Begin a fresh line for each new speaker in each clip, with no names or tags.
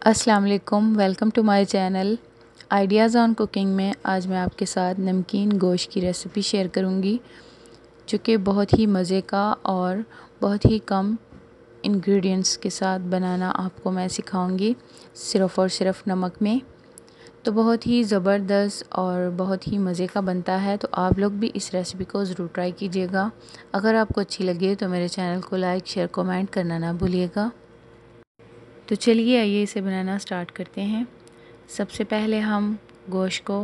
अस्सलाम वालेकुम, welcome to my channel ideas on cooking में आज मैं आपके साथ नमकीन गोश्त की रेसिपी शेयर करूंगी, जो कि बहुत ही मज़े का और बहुत ही कम इंग्रेडिएंट्स के साथ बनाना आपको मैं सिखाऊंगी, सिर्फ़ और सिर्फ नमक में। तो बहुत ही ज़बरदस्त और बहुत ही मज़े का बनता है। तो आप लोग भी इस रेसिपी को ज़रूर ट्राई कीजिएगा। अगर आपको अच्छी लगे तो मेरे चैनल को लाइक शेयर कमेंट करना ना भूलिएगा। तो चलिए आइए इसे बनाना स्टार्ट करते हैं। सबसे पहले हम गोश्त को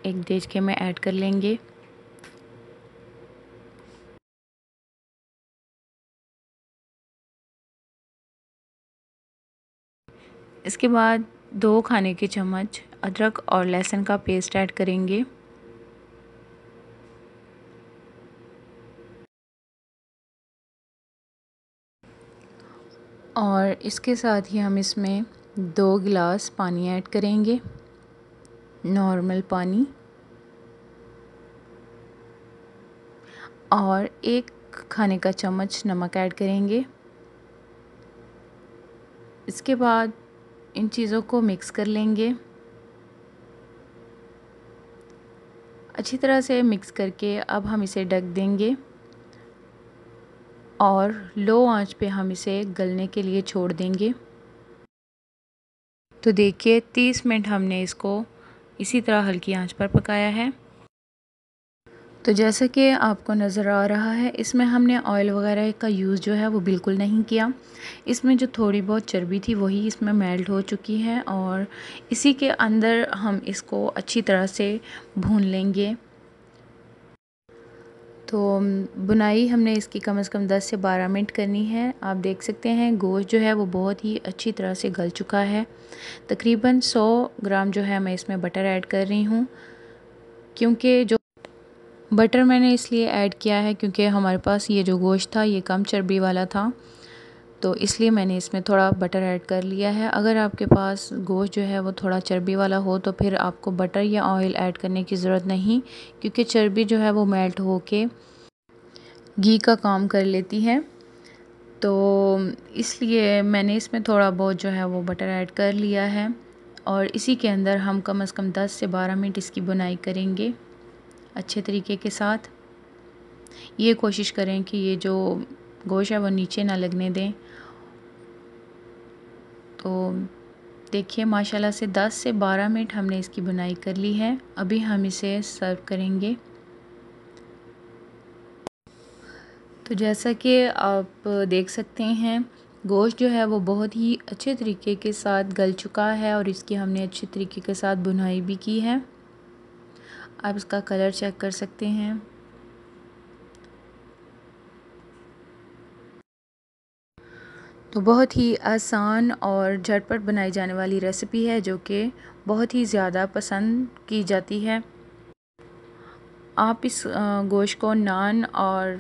एक देचके में ऐड कर लेंगे। इसके बाद 2 खाने के चम्मच अदरक और लहसुन का पेस्ट ऐड करेंगे। और इसके साथ ही हम इसमें 2 गिलास पानी ऐड करेंगे, नॉर्मल पानी, और 1 खाने का चम्मच नमक ऐड करेंगे। इसके बाद इन चीज़ों को मिक्स कर लेंगे। अच्छी तरह से मिक्स करके अब हम इसे ढक देंगे और लो आंच पे हम इसे गलने के लिए छोड़ देंगे। तो देखिए 30 मिनट हमने इसको इसी तरह हल्की आंच पर पकाया है। तो जैसा कि आपको नज़र आ रहा है, इसमें हमने ऑयल वगैरह का यूज़ जो है वो बिल्कुल नहीं किया। इसमें जो थोड़ी बहुत चर्बी थी वही इसमें मेल्ट हो चुकी है और इसी के अंदर हम इसको अच्छी तरह से भून लेंगे। तो बुनाई हमने इसकी कम से कम 10 से 12 मिनट करनी है। आप देख सकते हैं गोश्त जो है वो बहुत ही अच्छी तरह से गल चुका है। तकरीबन 100 ग्राम जो है मैं इसमें बटर ऐड कर रही हूँ, क्योंकि जो बटर मैंने इसलिए ऐड किया है क्योंकि हमारे पास ये जो गोश्त था ये कम चर्बी वाला था, तो इसलिए मैंने इसमें थोड़ा बटर ऐड कर लिया है। अगर आपके पास गोश्त जो है वो थोड़ा चर्बी वाला हो तो फिर आपको बटर या ऑयल ऐड करने की ज़रूरत नहीं, क्योंकि चर्बी जो है वो मेल्ट होके घी का काम कर लेती है। तो इसलिए मैंने इसमें थोड़ा बहुत जो है वो बटर ऐड कर लिया है और इसी के अंदर हम कम से कम 10 से 12 मिनट इसकी बुनाई करेंगे अच्छे तरीके के साथ। ये कोशिश करें कि ये जो गोश्त है वो नीचे ना लगने दें। तो देखिए माशाल्लाह से 10 से 12 मिनट हमने इसकी बुनाई कर ली है। अभी हम इसे सर्व करेंगे। तो जैसा कि आप देख सकते हैं गोश्त जो है वो बहुत ही अच्छे तरीके के साथ गल चुका है और इसकी हमने अच्छे तरीके के साथ बुनाई भी की है। आप इसका कलर चेक कर सकते हैं। तो बहुत ही आसान और झटपट बनाई जाने वाली रेसिपी है, जो कि बहुत ही ज़्यादा पसंद की जाती है। आप इस गोश्त को नान और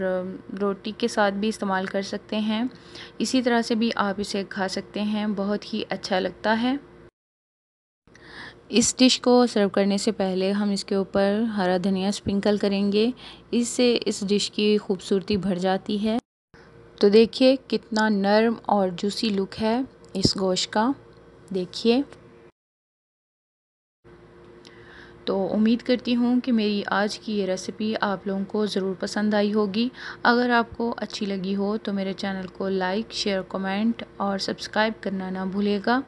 रोटी के साथ भी इस्तेमाल कर सकते हैं। इसी तरह से भी आप इसे खा सकते हैं, बहुत ही अच्छा लगता है। इस डिश को सर्व करने से पहले हम इसके ऊपर हरा धनिया स्प्रिंकल करेंगे। इससे इस डिश की खूबसूरती बढ़ जाती है। तो देखिए कितना नरम और जूसी लुक है इस गोश्त का, देखिए। तो उम्मीद करती हूँ कि मेरी आज की ये रेसिपी आप लोगों को ज़रूर पसंद आई होगी। अगर आपको अच्छी लगी हो तो मेरे चैनल को लाइक शेयर कमेंट और सब्सक्राइब करना ना भूलिएगा।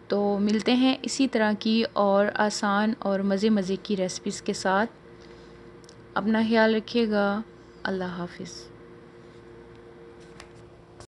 तो मिलते हैं इसी तरह की और आसान और मज़े मज़े की रेसिपीज़ के साथ। अपना ख्याल रखिएगा। अल्लाह हाफ़िज़।